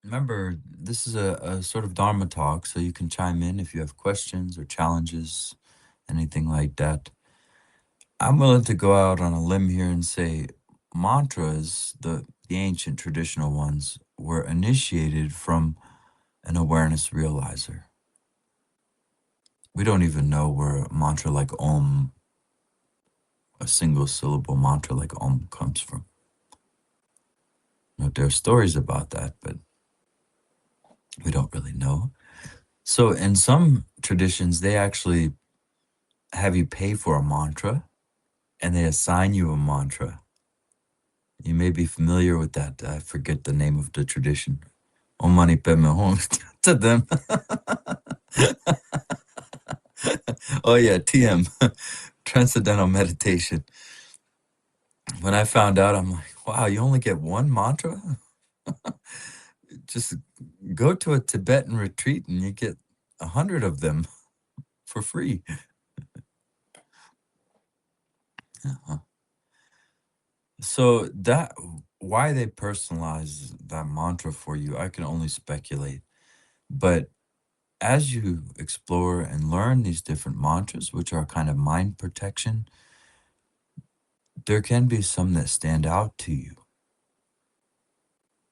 Remember, this is a sort of Dharma talk, so you can chime in if you have questions or challenges, anything like that. I'm willing to go out on a limb here and say mantras, the ancient traditional ones, were initiated from an awareness realizer. We don't even know where a mantra like Om, a single syllable mantra like Om, comes from. There are stories about that, but we don't really know. So, in some traditions, they actually have you pay for a mantra and they assign you a mantra. You may be familiar with that. I forget the name of the tradition. Om mani padme hum to them. Oh yeah, TM, Transcendental Meditation. When I found out, I'm like, wow, you only get one mantra? Just go to a Tibetan retreat and you get 100 of them for free. Uh-huh. So that why they personalize that mantra for you, I can only speculate. But as you explore and learn these different mantras, which are kind of mind protection, there can be some that stand out to you.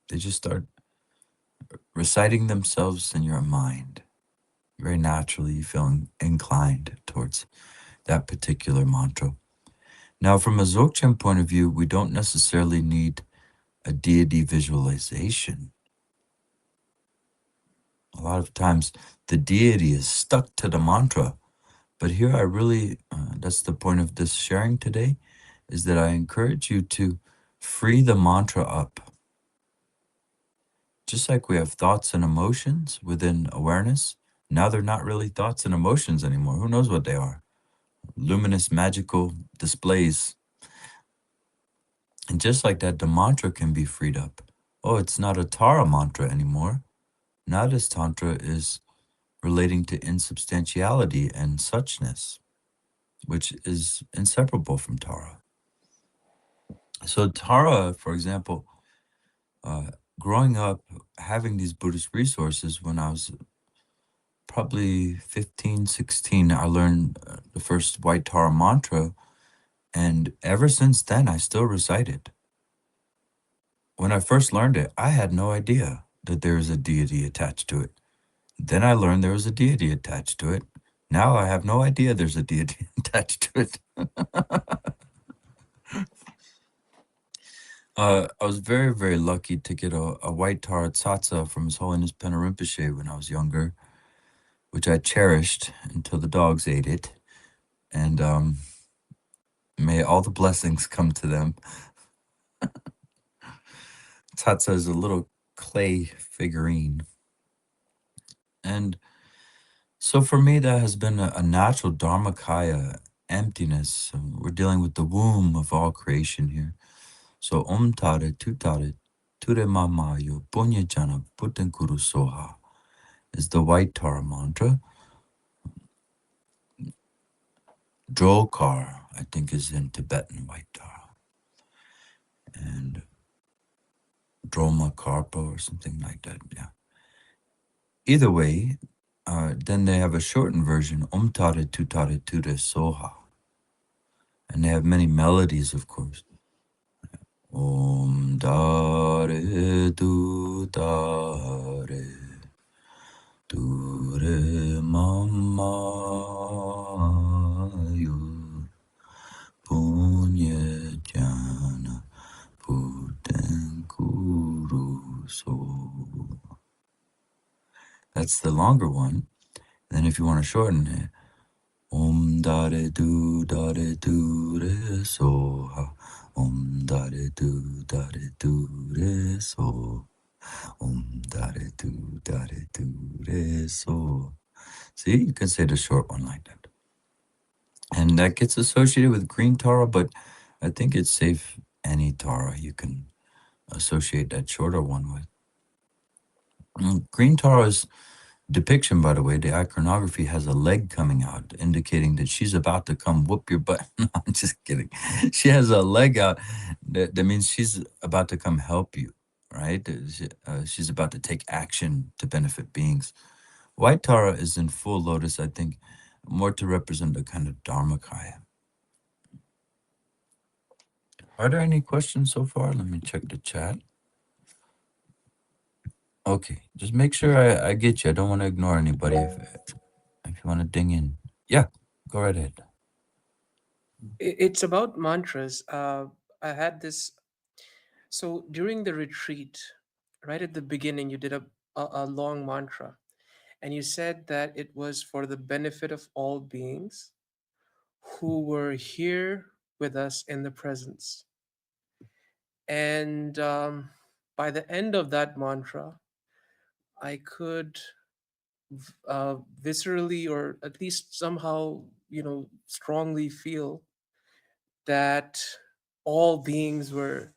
They just start reciting themselves in your mind. Very naturally, you feel inclined towards that particular mantra. Now, from a Dzogchen point of view, we don't necessarily need a deity visualization. A lot of times, the deity is stuck to the mantra. But here, I really, that's the point of this sharing today, is that I encourage you to free the mantra up. Just like we have thoughts and emotions within awareness, now they're not really thoughts and emotions anymore. Who knows what they are? Luminous, magical displays. And just like that, the mantra can be freed up. Oh, it's not a Tara mantra anymore. Now this Tantra is relating to insubstantiality and suchness, which is inseparable from Tara. So Tara, for example, growing up, having these Buddhist resources when I was probably 15, 16, I learned the first White Tara mantra. And ever since then, I still recite it. When I first learned it, I had no idea that there was a deity attached to it. Then I learned there was a deity attached to it. Now I have no idea there's a deity attached to it. I was very, very lucky to get a white Tara tsatsa from His Holiness Pena Rinpoche when I was younger, which I cherished until the dogs ate it. And may all the blessings come to them. Tsatsa is a little clay figurine. And so for me, that has been a natural Dharmakaya emptiness. We're dealing with the womb of all creation here. So Om Tare Tutare Ture Mamayo Punya Jana Putten Kuru Soha is the White Tara mantra. Dzogchen, I think, is in Tibetan White Tara. And Droma Karpa or something like that, yeah. Either way, then they have a shortened version, Om Tare Tutare Ture Soha. And they have many melodies, of course. Om Dare Du Dare Dure Mama Yu Punya Jana Puten Kuru So. That's the longer one. And then if you want to shorten it, Om Dare Du Re So. Om Dare Du Re So. Om Dare Du Re So. See, you can say the short one like that. And that gets associated with green Tara, but I think it's safe any Tara you can associate that shorter one with. Green Tara's depiction, by the way, the iconography has a leg coming out, indicating that she's about to come whoop your butt. No, I'm just kidding. She has a leg out. That means she's about to come help you, right? She's about to take action to benefit beings. White Tara is in full lotus, I think, more to represent a kind of Dharmakaya. Are there any questions so far? Let me check the chat. Okay, just make sure I get you. I don't want to ignore anybody if you want to ding in. Yeah, go right ahead. It's about mantras. I had this. So during the retreat, right at the beginning, you did a long mantra, and you said that it was for the benefit of all beings who were here with us in the presence. And by the end of that mantra, I could viscerally, or at least somehow, strongly feel that all beings were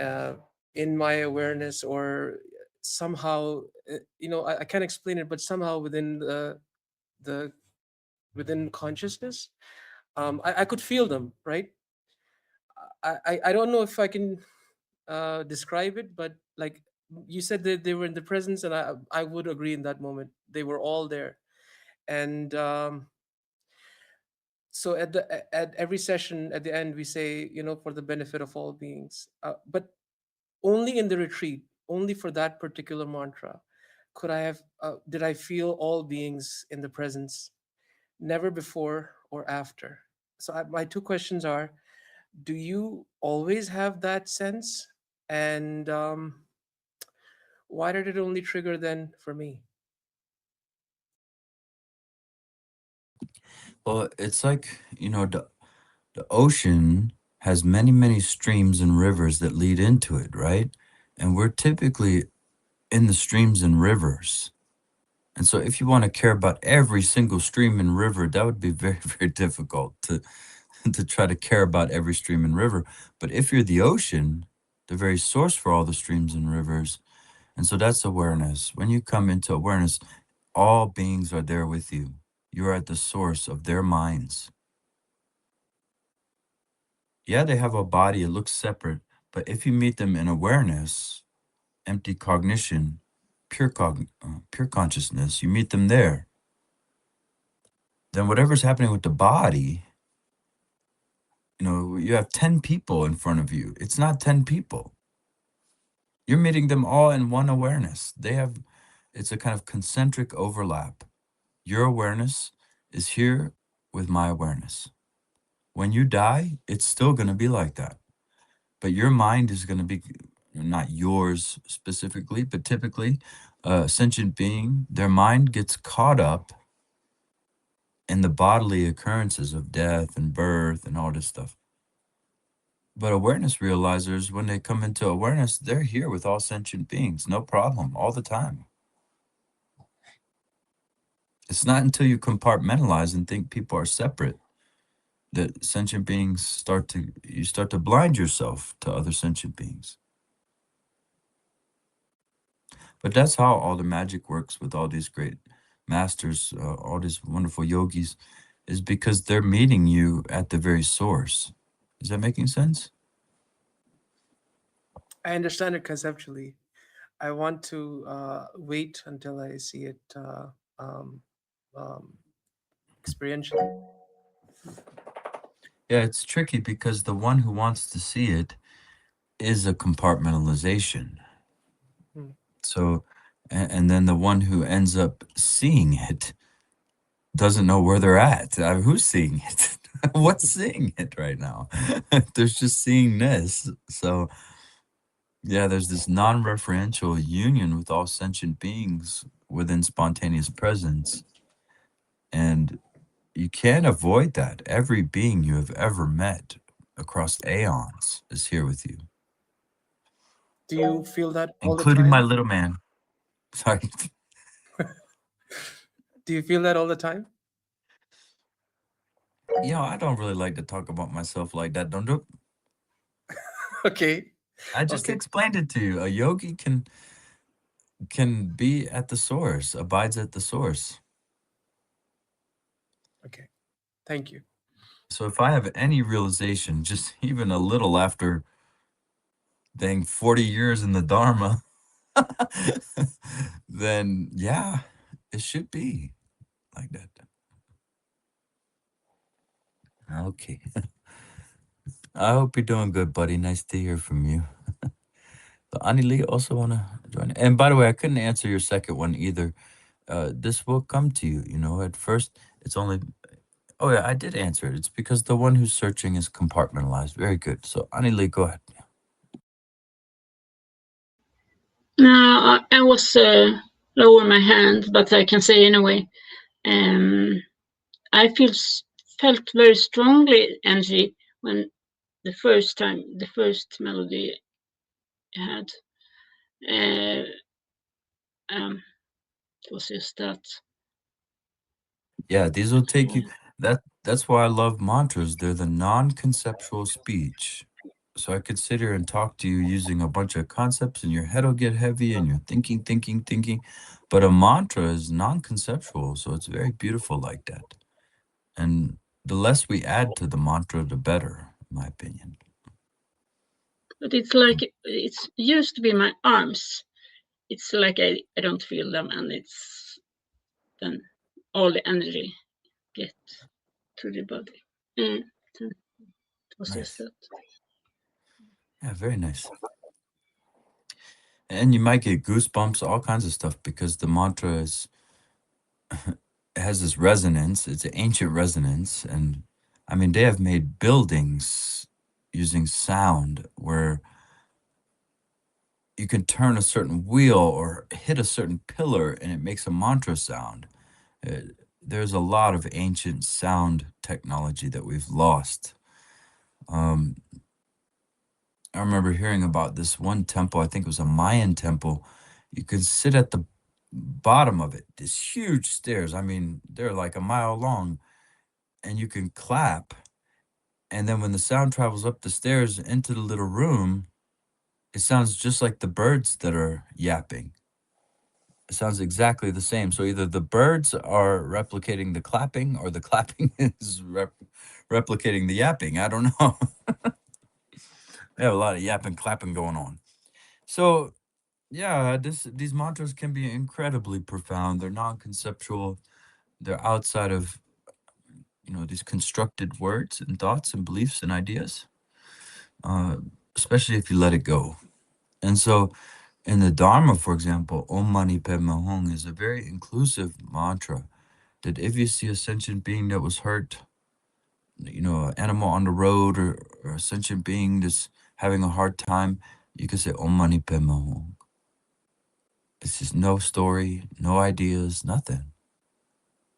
uh, in my awareness, or somehow, I can't explain it, but somehow within the within consciousness, I could feel them, right? I don't know if I can describe it, but like you said, they were in the presence, and I would agree in that moment they were all there. And so at every session, at the end, we say, for the benefit of all beings, but only in the retreat, only for that particular mantra, did I feel all beings in the presence, never before or after. So my two questions are: do you always have that sense? And why did it only trigger then for me? Well, it's like, the ocean has many, many streams and rivers that lead into it, right? And we're typically in the streams and rivers. And so if you want to care about every single stream and river, that would be very, very difficult to try to care about every stream and river. But if you're the ocean, the very source for all the streams and rivers, and so that's awareness. When you come into awareness, all beings are there with you. You're at the source of their minds. Yeah, they have a body, it looks separate, but if you meet them in awareness, empty cognition, pure consciousness, you meet them there. Then whatever's happening with the body, you have 10 people in front of you. It's not 10 people. You're meeting them all in one awareness. It's a kind of concentric overlap. Your awareness is here with my awareness. When you die, it's still going to be like that. But your mind is going to be not yours specifically, but typically a sentient being, their mind gets caught up in the bodily occurrences of death and birth and all this stuff. But awareness realizers, when they come into awareness, they're here with all sentient beings, no problem, all the time. It's not until you compartmentalize and think people are separate that sentient beings you start to blind yourself to other sentient beings. But that's how all the magic works with all these great masters, all these wonderful yogis, is because they're meeting you at the very source. Is that making sense? I understand it conceptually. I want to wait until I see it um, um, experientially. Yeah, it's tricky because the one who wants to see it is a compartmentalization. Hmm. So, and then the one who ends up seeing it doesn't know where they're at. Who's seeing it? What's seeing it right now? There's just seeing this. So, yeah, there's this non referential union with all sentient beings within spontaneous presence. And you can't avoid that. Every being you have ever met across aeons is here with you, Do you feel that all the including my time? little man. Sorry. Do you feel that all the time? I don't really like to talk about myself like that. Don't do. Okay. I just Okay. explained it to you. A yogi can be at the source, abides at the source. Okay. Thank you. So if I have any realization, just even a little after dang 40 years in the Dharma, then yeah, it should be like that. Okay. I hope you're doing good, buddy. Nice to hear from you. So Anili also want to join. And by the way, I couldn't answer your second one either. This will come to you. You know, at first it's only. Oh yeah, I did answer it. It's because the one who's searching is compartmentalized. Very good. So Anili, go ahead. No, I was lower my hand, but I can say anyway. Um, I felt very strongly energy when the first melody I had. Uh, it was just that. Yeah, these will take you. That's why I love mantras. They're the non-conceptual speech. So I could sit here and talk to you using a bunch of concepts, and your head will get heavy, and you're thinking, thinking, thinking. But a mantra is non-conceptual, so it's very beautiful like that. And the less we add to the mantra, the better, in my opinion. But it's like it used to be my arms. It's like I don't feel them, and it's then all the energy get to the body. It was just Nice. that. Yeah, very nice. And you might get goosebumps, all kinds of stuff, because the mantra is it has this resonance. It's an ancient resonance, and I mean they have made buildings using sound where you can turn a certain wheel or hit a certain pillar, and it makes a mantra sound. There's a lot of ancient sound technology that we've lost. Um, I remember hearing about this one temple. I think it was a Mayan temple. You could sit at the bottom of it. These huge stairs. I mean, they're like a mile long, and you can clap. And then when the sound travels up the stairs into the little room, it sounds just like the birds that are yapping. It sounds exactly the same. So either the birds are replicating the clapping or the clapping is replicating the yapping. I don't know. We have a lot of yapping, clapping going on. So yeah, these mantras can be incredibly profound. They're non-conceptual. They're outside of these constructed words and thoughts and beliefs and ideas. Uh, Especially if you let it go. And so in the Dharma, for example, Om Mani Padme Hum is a very inclusive mantra that if you see a sentient being that was hurt, an animal on the road or a sentient being that's having a hard time, you can say Om Mani Padme Hum. It's just no story, no ideas, nothing.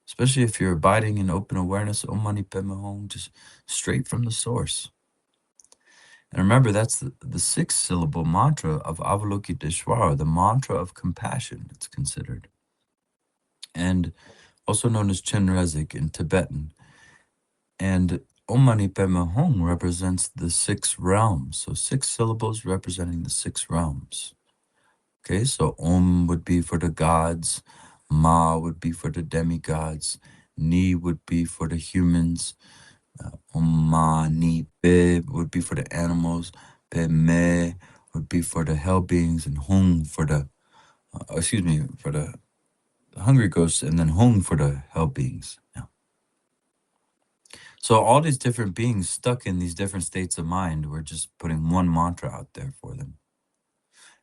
Especially if you're abiding in open awareness, Om Mani Padme Hum, just straight from the source. And remember, that's the 6-syllable mantra of Avalokiteshvara, the mantra of compassion, it's considered. And also known as Chenrezig in Tibetan. And Om Mani Padme Hum represents the 6 realms. So 6 syllables representing the 6 realms. Okay, so Om would be for the gods, Ma would be for the demigods, Ni would be for the humans, Om Mani Pe would be for the animals, Pe Me would be for the hell beings, and Hung for the, for the hungry ghosts, and then Hung for the hell beings. Yeah. So all these different beings stuck in these different states of mind, we're just putting one mantra out there for them.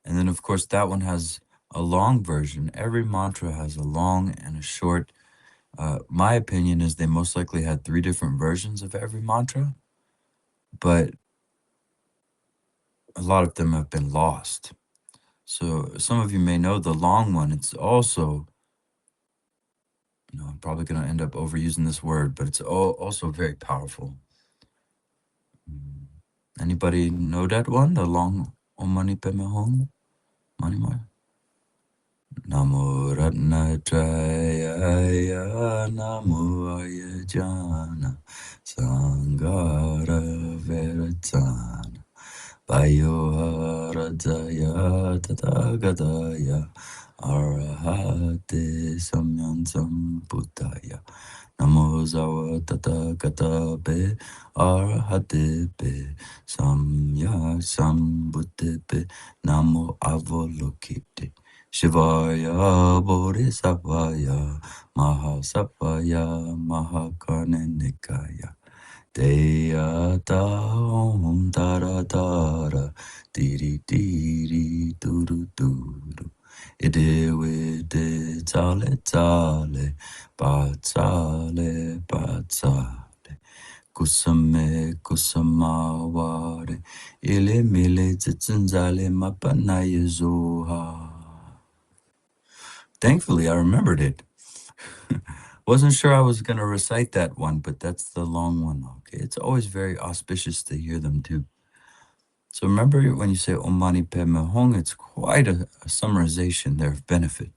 And then, of course, that one has a long version. Every mantra has a long and a short. My opinion is they most likely had 3 different versions of every mantra, but a lot of them have been lost. So some of you may know the long one. It's also, I'm probably going to end up overusing this word, but it's also very powerful. Anybody know that one? The long Om Mani Padme Hum? Mani Maya? Namo Ratnajaya Namo Ayajana Sangara Veratana Vayoharajaya Tathagataya Arahate Samyansam Buddhaya Namo Zawa Tathagatabe Arahate Samya Sambuddhe Namo Avalokite Shivaya Bodhisattvaya Mahasapaya Mahakarnanikaya Deyata Om Tara Tara Diri Diri Duru Duru Ide Wide Tale Tale Batsale Batsale Kusame Kusamaware Ile Mile Tzinzale Mapanaye Zoha. Thankfully, I remembered it. Wasn't sure I was going to recite that one, but that's the long one. Okay, it's always very auspicious to hear them too. So remember when you say Om Mani Padme Hum, it's quite a summarization there of benefit.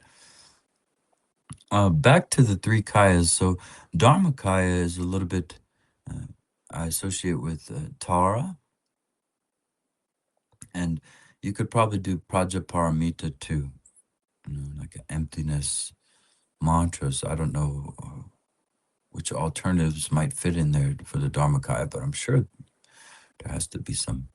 Back to the three kayas. So Dharma kaya is a little bit, I associate with Tara, and you could probably do Prajaparamita too, like an emptiness mantras. I don't know which alternatives might fit in there for the Dharmakaya, but I'm sure there has to be some.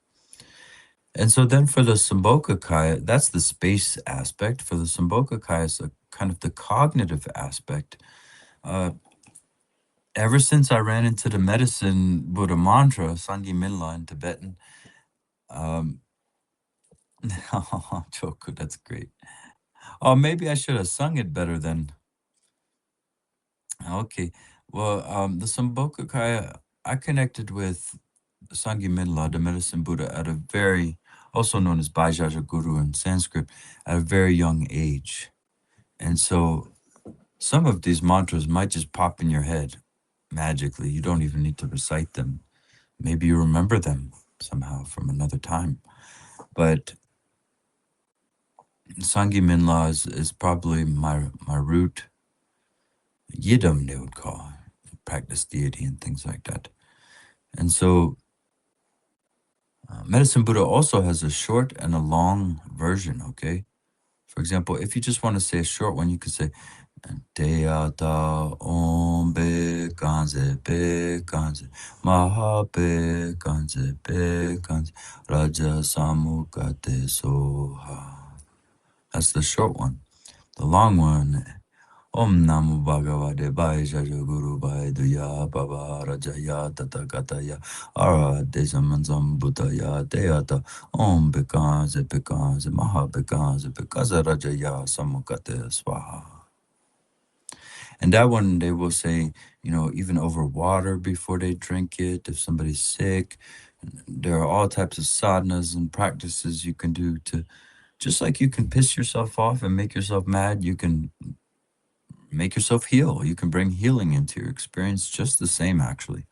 And so then for the Sambhogakaya, that's the space aspect. For the Sambhogakaya, it's a kind of the cognitive aspect. Ever since I ran into the medicine Buddha mantra, Sangye Minla in Tibetan, Choku, that's great. Oh, maybe I should have sung it better then. Okay. Well, the Sambhogakaya, I connected with Sangye Minla, the medicine Buddha, at a very, also known as Bhajaja Guru in Sanskrit, at a very young age. And so some of these mantras might just pop in your head magically. You don't even need to recite them. Maybe you remember them somehow from another time. But Sangye Minla is probably my root yidam, they would call practice deity and things like that. And so Medicine Buddha also has a short and a long version, okay? For example, if you just want to say a short one, you could say Deyata Om Be Kanze Maha Be Kanze Raja Samukate Soha. That's the short one. The long one, Om Namo Bhagavate Vaishya Guru Vaidya Baba Rajaya Tathagata Arahate Samanzam Buddhaya Deyata Om Bekanze Maha Bekanze Rajaya Samukate Swaha. And that one they will say, even over water before they drink it, if somebody's sick. There are all types of sadhanas and practices you can do to, just like you can piss yourself off and make yourself mad, you can make yourself heal. You can bring healing into your experience just the same, actually.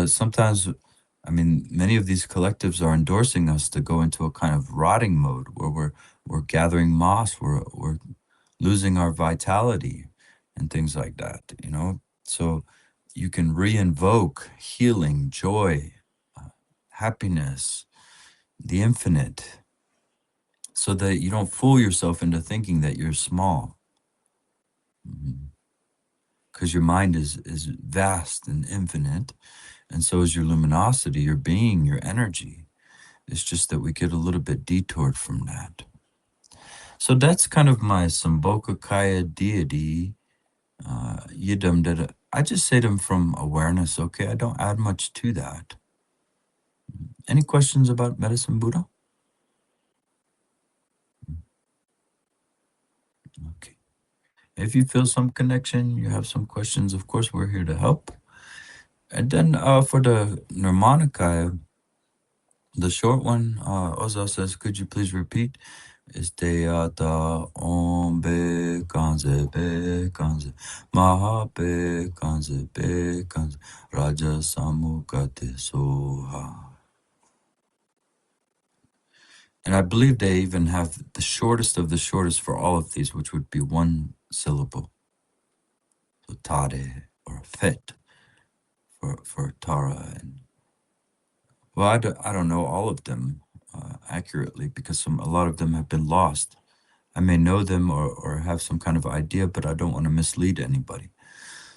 Sometimes, many of these collectives are endorsing us to go into a kind of rotting mode where we're gathering moss, we're losing our vitality and things like that, So you can re-invoke healing, joy, happiness, the infinite, so that you don't fool yourself into thinking that you're small. Because your mind is vast and infinite, and so is your luminosity, your being, your energy. It's just that we get a little bit detoured from that. So that's kind of my Sambhogakaya deity, yidam, that I just say them from awareness, okay? I don't add much to that. Any questions about Medicine Buddha? Okay. If you feel some connection, you have some questions, of course, we're here to help. And then for the Nirmanakaya, the short one, Oza says, could you please repeat? Is Deyata Om Be Kanze Maha Be Kanze Raja Samukate Soha. And I believe they even have the shortest of the shortest for all of these, which would be one syllable. So Tare or Fet for Tara and Well, I don't know all of them accurately because a lot of them have been lost. I may know them or have some kind of idea, but I don't want to mislead anybody.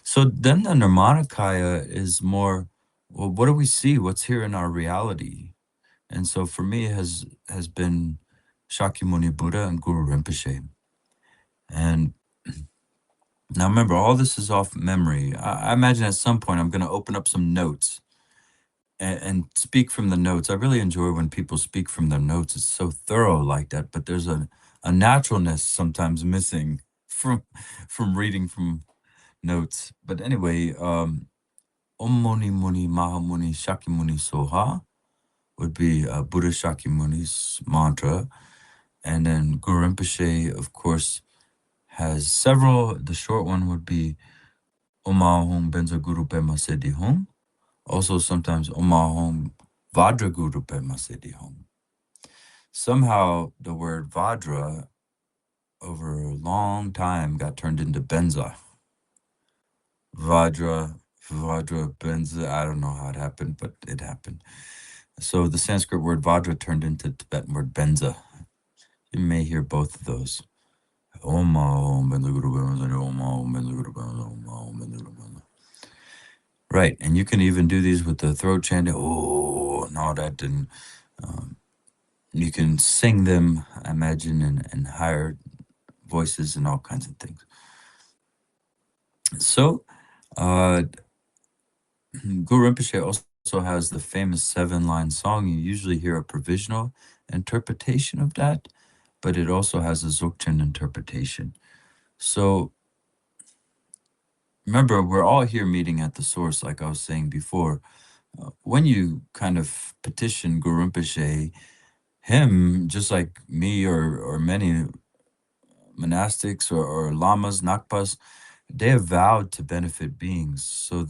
So then the Nirmanakaya is more, well, what do we see? What's here in our reality? And so for me, it has been Shakyamuni Buddha and Guru Rinpoche. And now remember, all this is off memory. I imagine at some point I'm going to open up some notes and speak from the notes. I really enjoy when people speak from their notes. It's so thorough like that, but there's a naturalness sometimes missing from reading from notes. But anyway, Om Mani Muni Maha Muni Shakyamuni Soha would be Buddha Shakyamuni's mantra. And then Guru Rinpoche, of course, has several. The short one would be Om Ahom Benza Guru Pema Sedi Hum. Also, sometimes Om Ahom Vajra Guru Pema Sedi Hum. Somehow, the word Vajra over a long time got turned into Benza. Vajra, Benza. I don't know how it happened, but it happened. So the Sanskrit word Vajra turned into Tibetan word Benza. You may hear both of those. Om Ahom Benza Guru Pema Sedi Hum. Om Ahom Benza Guru Pema Sedi Hum. Om Ahom Benza Guru Pema Sedi Hum. Right, and you can even do these with the throat chanting, oh, and all that, and you can sing them, I imagine, in higher voices and all kinds of things. So, Guru Rinpoche also has the famous 7-line song. You usually hear a provisional interpretation of that, but it also has a Dzogchen interpretation. So, remember, we're all here meeting at the source, like I was saying before. When you kind of petition Guru Rinpoche, him, just like me or many monastics or lamas, nakpas, they have vowed to benefit beings. So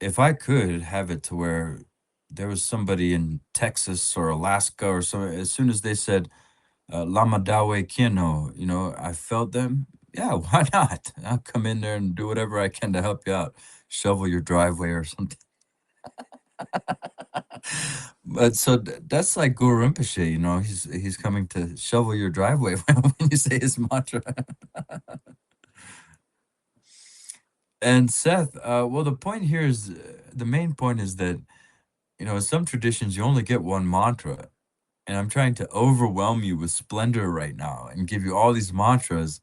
if I could have it to where there was somebody in Texas or Alaska or so, as soon as they said Lama Dawai Kino, I felt them. Yeah, why not? I'll come in there and do whatever I can to help you out, shovel your driveway or something. But so that's like Guru Rinpoche, he's coming to shovel your driveway when you say his mantra. And Seth, well, the point here is the main point is that, in some traditions you only get one mantra, and I'm trying to overwhelm you with splendor right now and give you all these mantras,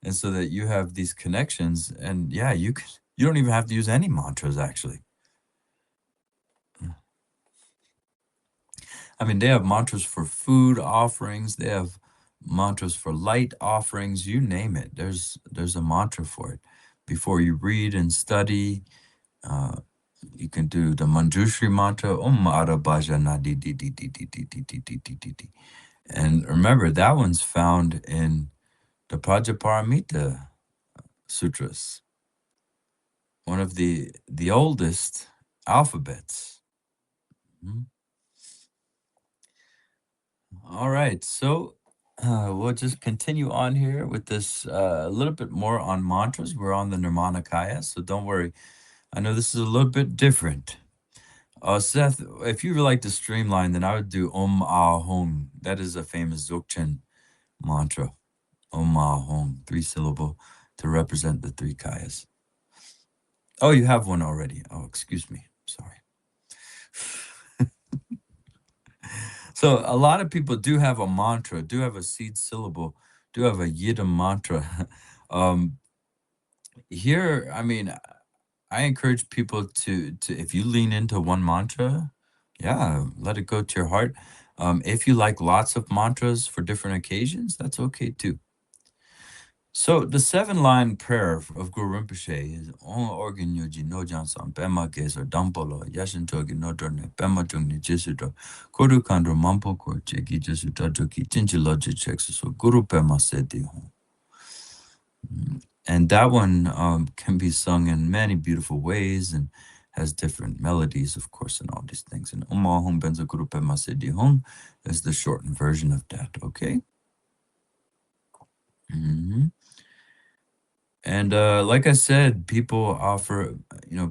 and so that you have these connections. And yeah, you don't even have to use any mantras actually. I mean, they have mantras for food offerings. They have mantras for light offerings. You name it. There's a mantra for it. Before you read and study, you can do the Manjushri mantra. Om Mara Bhaja Na Di Di Di Di Di Di Di Di Di Di Di Di. And remember, that one's found in the Prajaparamita Sutras, one of the oldest alphabets. All right, so we'll just continue on here with this a little bit more on mantras. We're on the Nirmanakaya, so don't worry. I know this is a little bit different. Seth, if you would like to streamline, then I would do Om Ahom. That is a famous Dzogchen mantra. Om Ahom, 3-syllable to represent the 3 kayas. Oh, you have one already. Oh, excuse me. Sorry. So a lot of people do have a mantra, do have a seed syllable, do have a Yidam mantra. Here, I mean, I encourage people to if you lean into one mantra, yeah, let it go to your heart. If you like lots of mantras for different occasions, that's okay too. So the 7-line prayer of Guru Rinpoche is On Organ Yoji No Jansan Pema Geser Dampolo Yashin Togi No Dorne Pema Jungni Jesudo Koru Kandro Mampo Ko Cheki Jesu Tajoki Chinchi Logi Checks so Guru Pema Seti Home. And that one can be sung in many beautiful ways and has different melodies, of course, and all these things. And Om Ahom Benza Guru Pema Seti Home is the shortened version of that, okay? And like I said, people offer,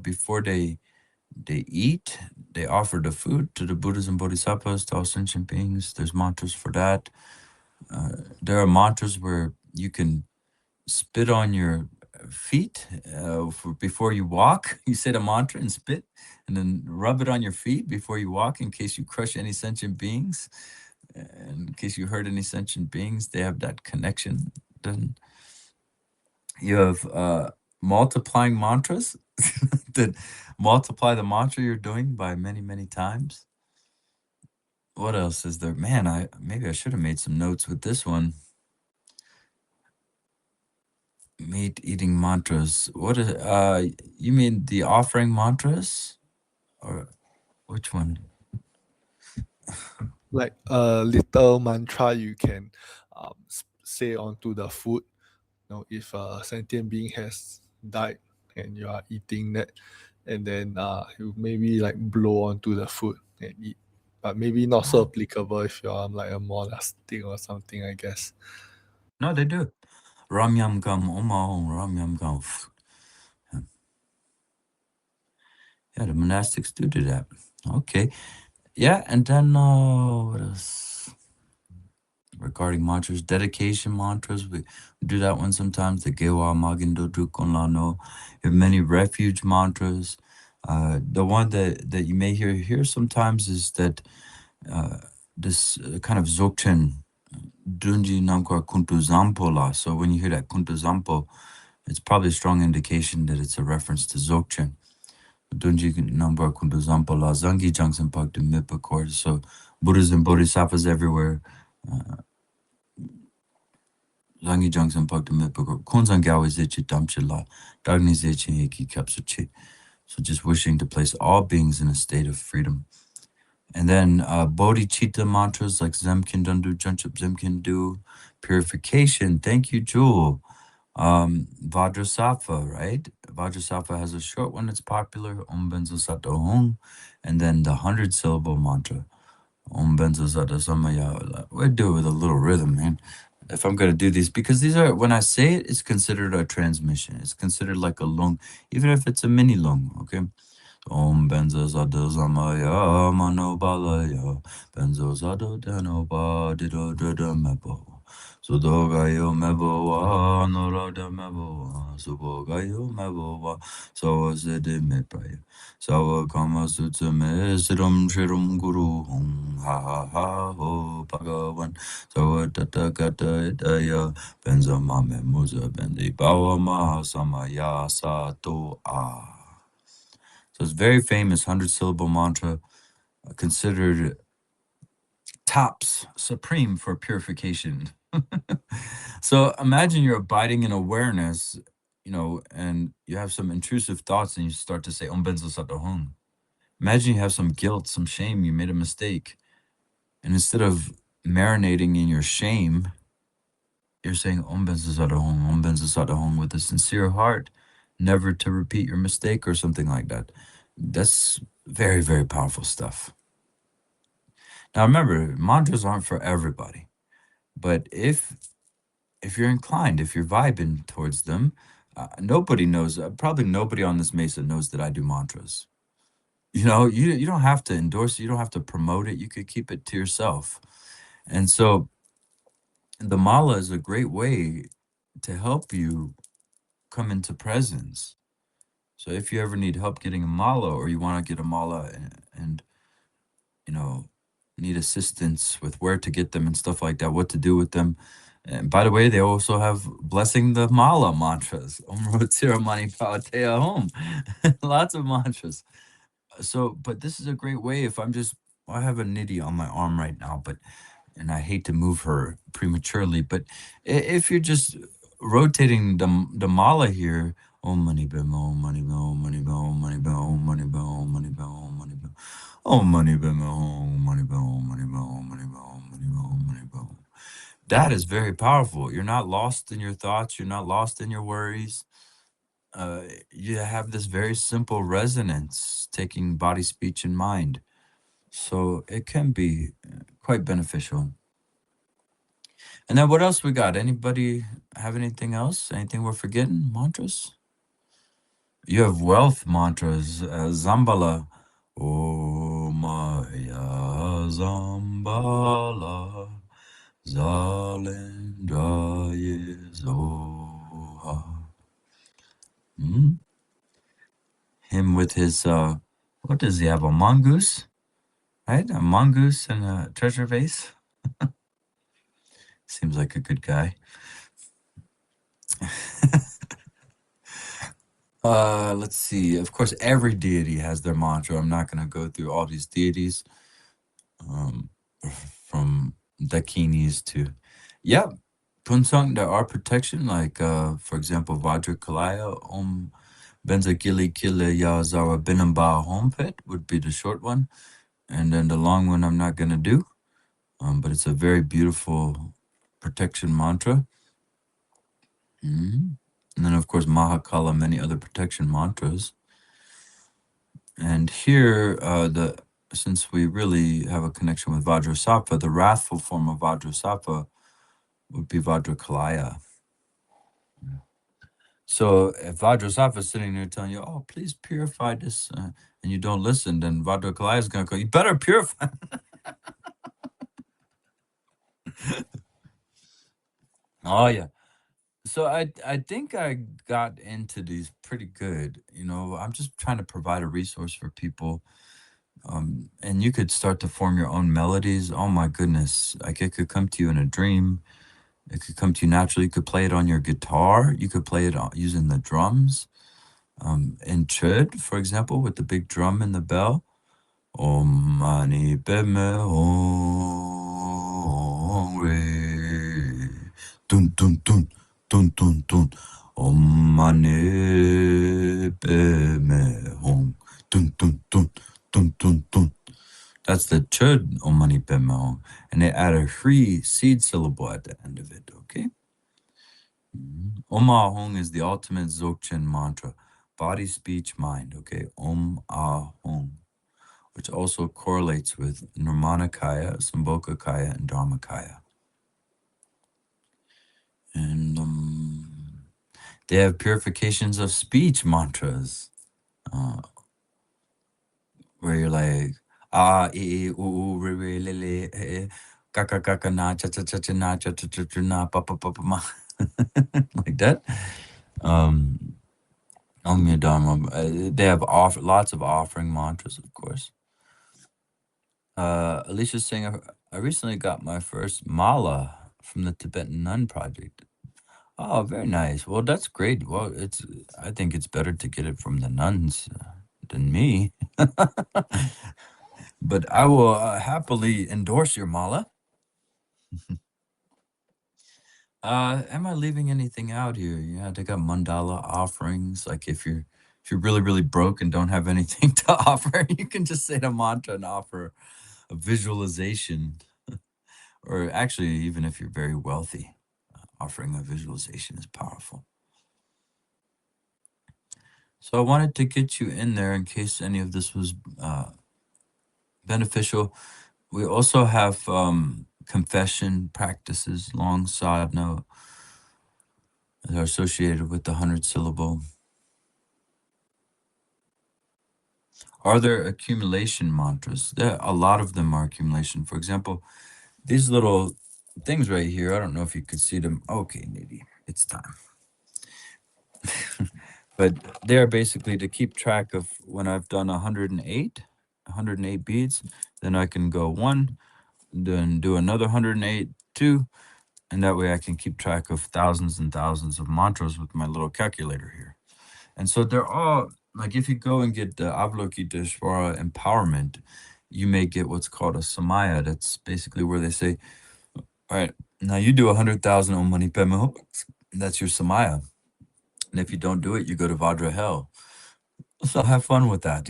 before they They eat. They offer the food to the Buddhas and Bodhisattvas, to all sentient beings. There's mantras for that. There are mantras where you can spit on your feet before you walk. You say the mantra and spit, and then rub it on your feet before you walk in case you crush any sentient beings. And in case you hurt any sentient beings, they have that connection. Then you have multiplying mantras that multiply the mantra you're doing by many, many times. What else is there? Man, maybe I should have made some notes with this one. Meat eating mantras. What is you mean the offering mantras? Or which one? Like a little mantra you can say onto the food. If a sentient being has died and you are eating that, and then you maybe like blow onto the food and eat. But maybe not so applicable if you're like a monastic or something, I guess. No, they do. Ram yam gam oma ram yam gam. Yeah, the monastics do that. Okay. Yeah, and then what else? Regarding mantras, dedication mantras, we do that one sometimes. The Gewa Magindo Drukon Lano. You have many refuge mantras. The one that you may hear here sometimes is that this kind of Dzogchen Dunji Namkwa Kuntu Zampola. So when you hear that Kuntu Zampo, it's probably a strong indication that it's a reference to Dzogchen. Dunji number Kuntu Zampola, Zangi Jangsen Pak de Mipa Court. So Buddhas and Bodhisattvas everywhere. Zangi Jangsen Pak de Mipa Court. Konzan Gawa Zechi Damchila, Dagni Zechi Eki Kapsuchi. So just wishing to place all beings in a state of freedom. And then bodhicitta mantras like Zemkin Dundu, Junchup Zemkin Du, purification. Thank you, Jewel. Vajrasattva, right? Vajrasattva has a short one that's popular, Om Benzo Sato Hum, and then the 100-syllable mantra, Om Benzo Sato Samaya. We do it with a little rhythm, man. If I'm going to do these, because these are, when I say it, it's considered a transmission. It's considered like a lung, even if it's a mini lung, okay? Om Benzo Sato Samaya Mano Balaya Benzo Sato Dano Dido Mebo. Sudogayo Meboa, Norada Meboa, Subogayo Meboa, Sawa Zede Mepaya, Sawa Kama Sutsame, Sirum Shirum Guru Hum, Ha Ha Ha Ho Bhagavan, Sawa Tata Kata Idaya, Benza Mame Muza Bendi Bawa Maha Samaya Sato Ah. So it's very famous 100-syllable mantra, considered tops supreme for purification. So imagine you're abiding in awareness, and you have some intrusive thoughts and you start to say Om Benzo Sato Hum. Imagine you have some guilt, some shame, you made a mistake. And instead of marinating in your shame, you're saying Om Benzo Sato Hum, Om Benzo Sato Hum with a sincere heart, never to repeat your mistake or something like that. That's very, very powerful stuff. Now remember, mantras aren't for everybody. But if you're inclined, if you're vibing towards them, nobody knows, probably nobody on this mesa knows that I do mantras. You don't have to endorse it, you don't have to promote it, you could keep it to yourself. And so the mala is a great way to help you come into presence. So if you ever need help getting a mala, or you want to get a mala and need assistance with where to get them and stuff like that, what to do with them. And by the way, they also have blessing the mala mantras. Om Rotira Mani Pawatea Home. Lots of mantras. So, but this is a great way if I have a niddy on my arm right now, and I hate to move her prematurely, but if you're just rotating the mala here, Om Mani Bim, Om Mani Bim, Om Mani Bim, Om Mani Bim, Om Mani Bim, Om Mani Bim, Om Mani Bim. Om Mani Bim, Om Mani Bim, Om Mani Bim, Om Mani Bim, Om Mani Bim, Om Mani Bim. That is very powerful. You're not lost in your thoughts. You're not lost in your worries. You have this very simple resonance, taking body, speech, and mind. So it can be quite beneficial. And then what else we got? Anybody have anything else? Anything we're forgetting? Mantras? You have wealth mantras, Zambala. Oh Maya Zambala Zalendra Zoha. Him with his what does he have? A mongoose? Right? A mongoose and a treasure vase? Seems like a good guy. Let's see. Of course, every deity has their mantra. I'm not going to go through all these deities, from Dakinis to, yeah, Punsung. There are protection, like for example, Vajra Kalaya Om Benzagili Kila Yazara Binamba Hompet would be the short one, and then the long one I'm not going to do, but it's a very beautiful protection mantra. And then, of course, Mahakala, many other protection mantras. And here, since we really have a connection with Vajrasattva, the wrathful form of Vajrasattva would be Vajrakalaya. So if Vajrasattva is sitting there telling you, "Oh, please purify this," and you don't listen, then Vajrakalaya is going to go, "You better purify." Oh yeah. So I think I got into these pretty good. I'm just trying to provide a resource for people. And you could start to form your own melodies. Oh my goodness. Like, it could come to you in a dream. It could come to you naturally. You could play it on your guitar. You could play it using the drums. In chud, for example, with the big drum and the bell. Om mani padme hum re. Dun dun dun dun dun dun. Om mani padme hum. Dun dun dun dun dun dun. That's the chud Om mani padme hum, and they add a Hri seed syllable at the end of it. Okay. Om Ahong is the ultimate Dzogchen mantra, body, speech, mind. Okay. Om Ahong, which also correlates with Nirmanakaya, Sambhogakaya, and Dharmakaya. And they have purifications of speech mantras, where you're like, ah, re, re, le, le, kaka, kaka, na, cha, cha, cha, cha, na, cha, cha, cha, cha, na, pa, pa, pa, pa, ma. Like that. Om Dharma. They have lots of offering mantras, of course. Alicia's saying, I recently got my first mala from the Tibetan Nun Project. Oh, very nice. Well, that's great. Well, I think it's better to get it from the nuns than me. But I will happily endorse your mala. Am I leaving anything out here? Yeah, they got mandala offerings. Like, if you're really, really broke and don't have anything to offer, you can just say the mantra and offer a visualization. Or actually, even if you're very wealthy, offering a visualization is powerful. So I wanted to get you in there in case any of this was beneficial. We also have confession practices, long sadhana, that are associated with the 100 syllable. Are there accumulation mantras? A lot of them are accumulation. For example, these little things right here, I don't know if you could see them. Okay, Nidhi, it's time. But they're basically to keep track of when I've done 108 beads, then I can go 1, then do another 108, 2, and that way I can keep track of thousands and thousands of mantras with my little calculator here. And so they're all, like, if you go and get the Avalokiteshvara empowerment, you may get what's called a samaya. That's basically where they say, all right, now you do 100,000 Om Mani Padme Hum. That's your samaya. And if you don't do it, you go to Vajra hell. So have fun with that,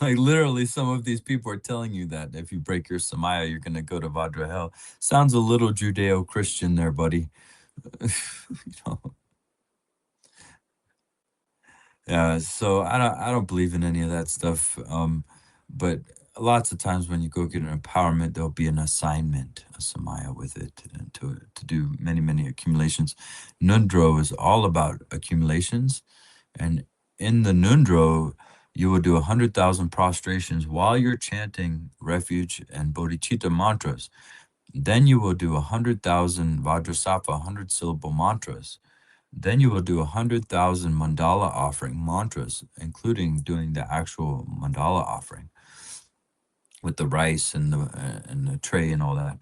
Like, literally, some of these people are telling you that if you break your samaya, you're going to go to Vajra hell. Sounds a little Judeo-Christian there, buddy. Yeah, so I don't believe in any of that stuff. But lots of times when you go get an empowerment, there'll be an assignment, a samaya with it, and to do many, many accumulations. Nundro is all about accumulations, And in the Nundro, you will do 100,000 prostrations while you're chanting refuge and bodhicitta mantras. Then you will do 100,000 Vajrasattva, 100-syllable mantras. Then you will do 100,000 mandala offering mantras, including doing the actual mandala offering with the rice and the tray and all that.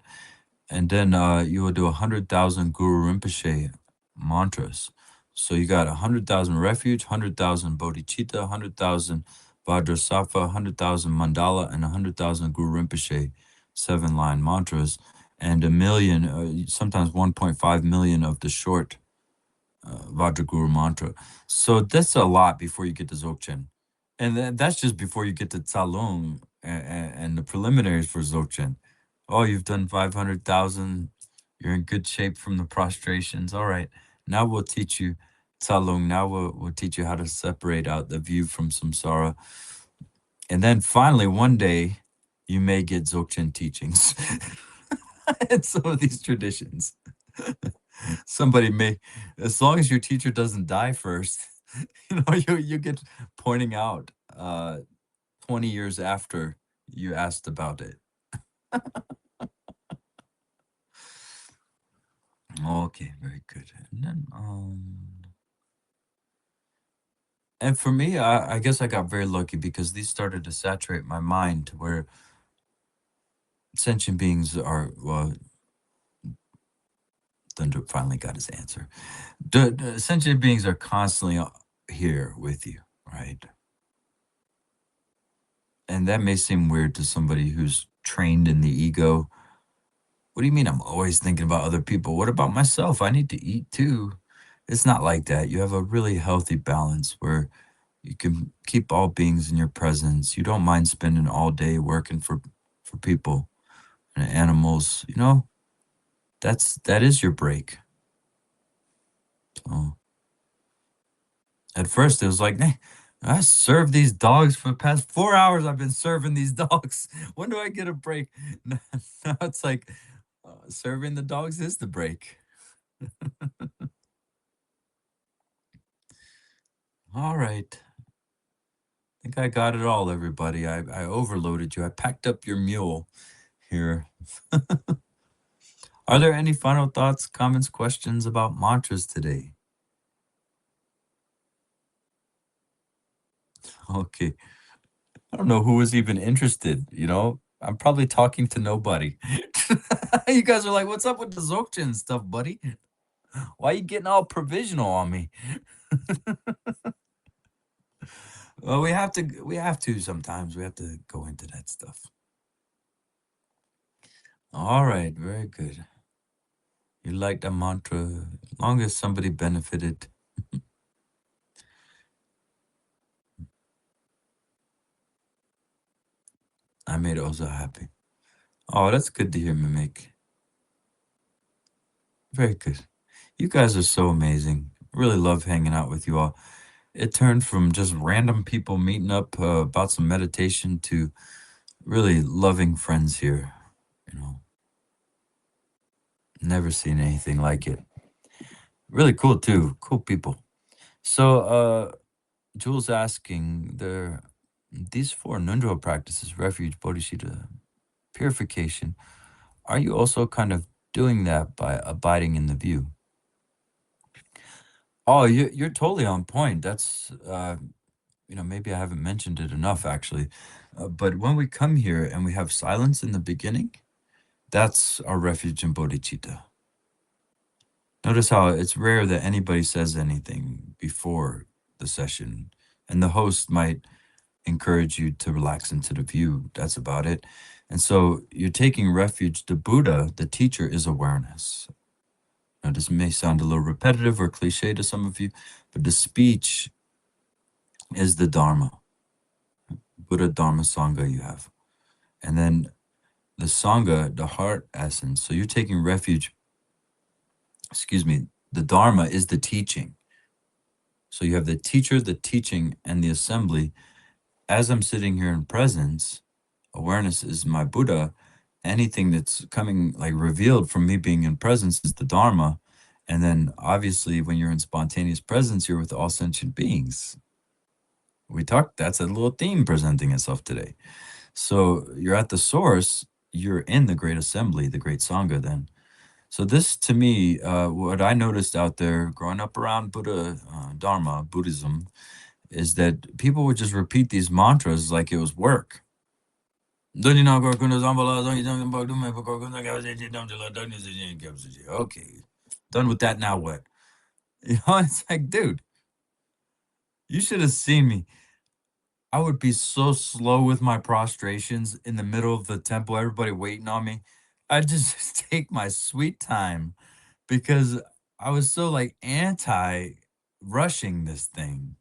And then you will do 100,000 Guru Rinpoche mantras. So you got 100,000 refuge, 100,000 bodhicitta, 100,000 Vajrasattva, 100,000 mandala, and 100,000 Guru Rinpoche 7-line mantras, and 1 million, sometimes 1.5 million of the short Vajraguru mantra. So that's a lot before you get to Dzogchen. And that's just before you get to Tsalung and the preliminaries for Dzogchen. Oh, you've done 500,000. You're in good shape from the prostrations. All right. Now we'll teach you Tsalung. Now we'll teach you how to separate out the view from samsara. And then finally, one day, you may get Dzogchen teachings in some of these traditions. Somebody may, as long as your teacher doesn't die first, you get pointing out 20 years after you asked about it. Okay, very good. And then and for me, I guess I got very lucky because these started to saturate my mind where sentient beings are, well, Thunder finally got his answer. The sentient beings are constantly here with you, right? And that may seem weird to somebody who's trained in the ego. What do you mean I'm always thinking about other people? What about myself? I need to eat too. It's not like that. You have a really healthy balance where you can keep all beings in your presence. You don't mind spending all day working for people and animals. That is your break. So at first it was like, hey, I served these dogs for the past 4 hours. I've been serving these dogs. When do I get a break? Now it's like serving the dogs is the break. All right. I think I got it all, everybody. I overloaded you. I packed up your mule here. Are there any final thoughts, comments, questions about mantras today? Okay. I don't know who was even interested, I'm probably talking to nobody. You guys are like, what's up with the Dzogchen stuff, buddy? Why are you getting all provisional on me? Well, we have to sometimes. We have to go into that stuff. All right, very good. You liked a mantra, as long as somebody benefited. I made Oza happy. Oh, that's good to hear, Mimic. Very good. You guys are so amazing. Really love hanging out with you all. It turned from just random people meeting up about some meditation to really loving friends here. Never seen anything like it. Really cool too. Cool people. So Jules asking, these 4 Nundro practices, refuge, bodhicitta, purification, are you also kind of doing that by abiding in the view? Oh, you're totally on point. That's maybe I haven't mentioned it enough actually, but when we come here and we have silence in the beginning, that's our refuge in bodhicitta. Notice how it's rare that anybody says anything before the session, and the host might encourage you to relax into the view. That's about it. And so you're taking refuge. The Buddha, the teacher, is awareness. Now, this may sound a little repetitive or cliche to some of you, but the speech is the Dharma. Buddha, Dharma, Sangha you have. And then the Sangha, the heart essence. So you're taking refuge, the Dharma is the teaching. So you have the teacher, the teaching, and the assembly. As I'm sitting here in presence, awareness is my Buddha. Anything that's coming, like revealed from me being in presence, is the Dharma. And then obviously when you're in spontaneous presence, you're with all sentient beings. That's a little theme presenting itself today. So you're at the source, you're in the great assembly, the great Sangha then. So this to me, what I noticed out there growing up around Buddha, Dharma, Buddhism, is that people would just repeat these mantras like it was work. Okay, done with that, now what? It's like, dude, you should have seen me. I would be so slow with my prostrations in the middle of the temple, everybody waiting on me. I'd just take my sweet time because I was so like anti rushing this thing.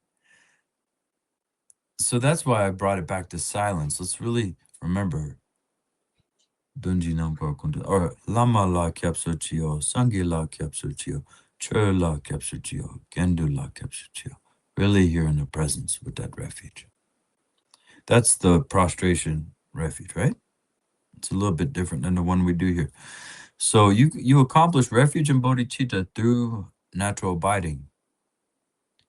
So that's why I brought it back to silence. Let's really remember Dunji Nampa Kunta or Lama la Kyapsuchio, Sangi la Kyapsuchio, Chur la Kyapsuchio, Gendu la Kyapsuchio. Really here in the presence with that refuge. That's the prostration refuge, right? It's a little bit different than the one we do here. So you accomplish refuge and bodhicitta through natural abiding.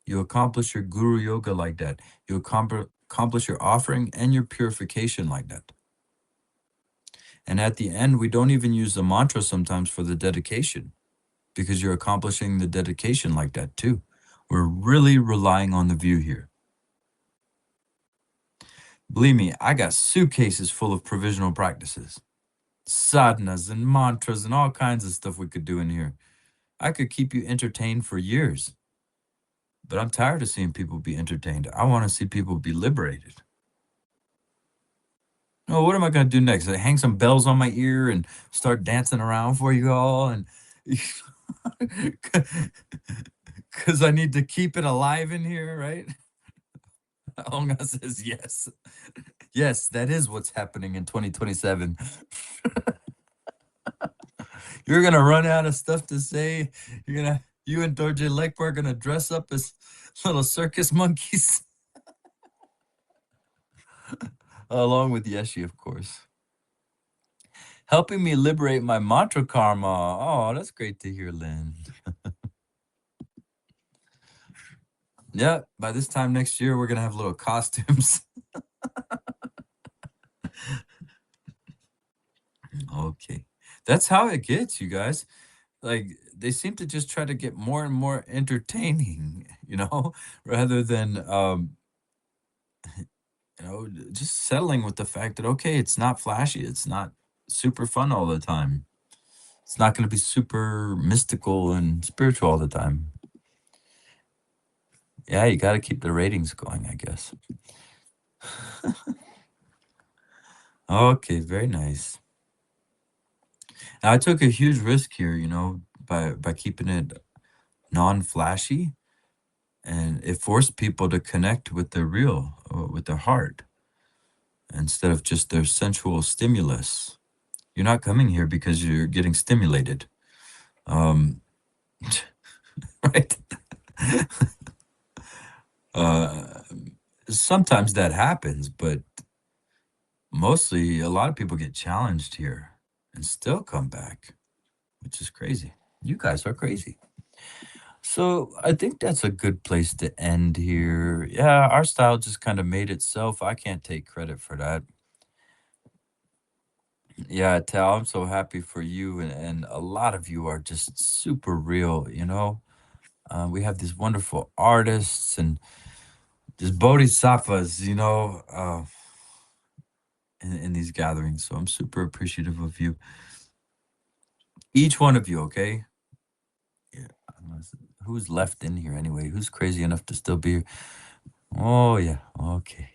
You accomplish your guru yoga like that. You accomplish your offering and your purification like that. And at the end, we don't even use the mantra sometimes for the dedication because you're accomplishing the dedication like that too. We're really relying on the view here. Believe me, I got suitcases full of provisional practices, sadhanas and mantras and all kinds of stuff we could do in here. I could keep you entertained for years, but I'm tired of seeing people be entertained. I want to see people be liberated. Oh, what am I going to do next? I hang some bells on my ear and start dancing around for you all, and because I need to keep it alive in here, right? Onga says yes. Yes, that is what's happening in 2027. You're gonna run out of stuff to say. You and Dorje Lekpa are gonna dress up as little circus monkeys. Along with Yeshi, of course. Helping me liberate my mantra karma. Oh, that's great to hear, Lynn. Yeah, by this time next year, we're gonna have little costumes. Okay. That's how it gets, you guys. Like, they seem to just try to get more and more entertaining, rather than just settling with the fact that, okay, it's not flashy, it's not super fun all the time, it's not going to be super mystical and spiritual all the time. Yeah, you got to keep the ratings going, I guess. Okay, very nice. Now, I took a huge risk here, by keeping it non-flashy, and it forced people to connect with their real, with their heart, instead of just their sensual stimulus. You're not coming here because you're getting stimulated. Right? Sometimes that happens, but mostly a lot of people get challenged here and still come back, which is crazy. You guys are crazy. So I think that's a good place to end here. Yeah, our style just kind of made itself. I can't take credit for that. Yeah, Tal, I'm so happy for you, and a lot of you are just super real, we have these wonderful artists and just bodhisattvas, in these gatherings. So I'm super appreciative of you. Each one of you, okay? Yeah. Who's left in here anyway? Who's crazy enough to still be here? Oh, yeah. Okay.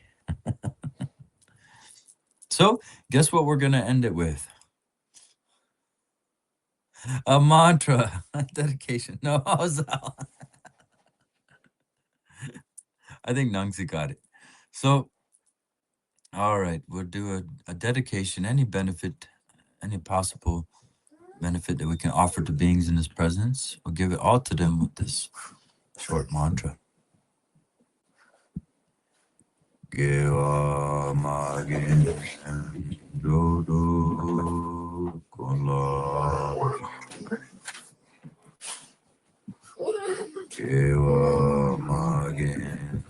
So guess what we're going to end it with? A mantra. Dedication. No, I think Nangsi got it. So, all right, we'll do a dedication, any benefit, any possible benefit that we can offer to beings in his presence. We'll give it all to them with this short mantra. Gewa magin dodo kola Ewa Magen.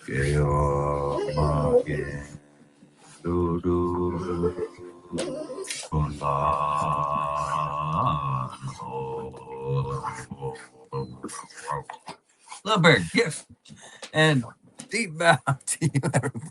Ewa Magen. Little Bird, gift and deep bow to you, everybody.